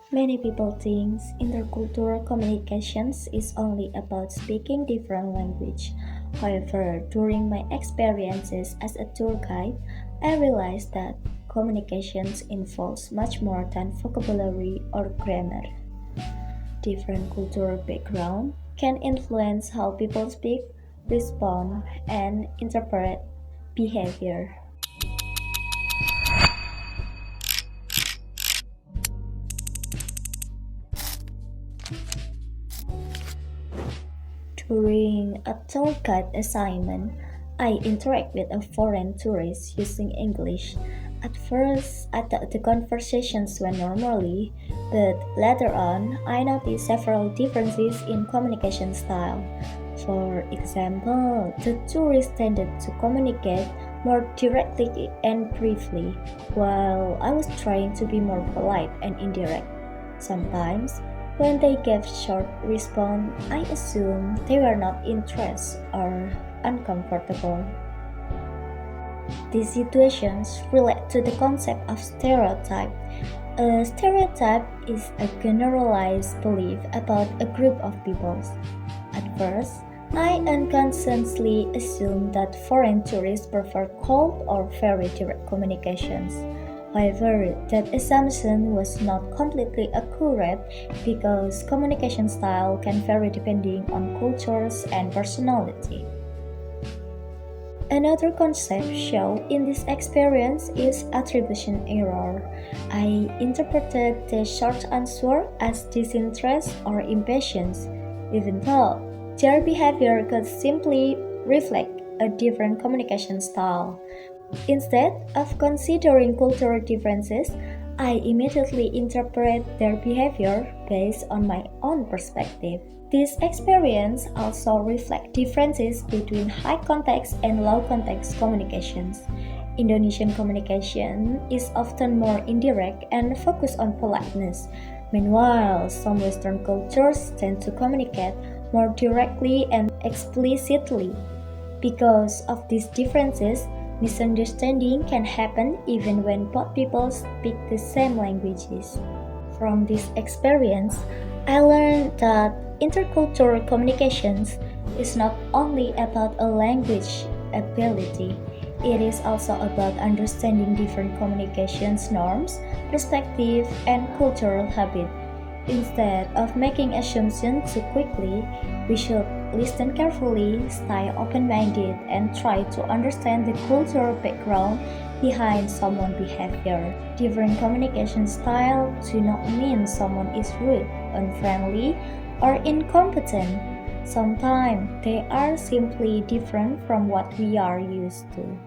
Many people think intercultural communications is only about speaking different language. However, during my experiences as a tour guide, I realized that communications involves much more than vocabulary or grammar. Different cultural background can influence how people speak, respond, and interpret behavior. During a tour guide assignment, I interact with a foreign tourist using English. At first, I thought the conversations went normally, but later on, I noticed several differences in communication style. For example, the tourist tended to communicate more directly and briefly, while I was trying to be more polite and indirect. Sometimes, when they gave short response, I assumed they were not interested or uncomfortable. These situations relate to the concept of stereotype. A stereotype is a generalized belief about a group of people. At first, I unconsciously assumed that foreign tourists prefer cold or very direct communications. However, that assumption was not completely accurate because communication style can vary depending on cultures and personality. Another concept shown in this experience is attribution error. I interpreted the short answer as disinterest or impatience, even though their behavior could simply reflect a different communication style. Instead of considering cultural differences, I immediately interpret their behavior based on my own perspective. This experience also reflects differences between high context and low context communications. Indonesian communication is often more indirect and focused on politeness. Meanwhile, some Western cultures tend to communicate more directly and explicitly. Because of these differences, misunderstanding can happen even when both people speak the same languages. From this experience, I learned that intercultural communications is not only about a language ability, it is also about understanding different communications norms, perspective, and cultural habits. Instead of making assumptions too quickly, we should listen carefully, stay open minded, and try to understand the cultural background behind someone's behavior. Different communication style do not mean someone is rude, unfriendly, or incompetent. Sometimes they are simply different from what we are used to.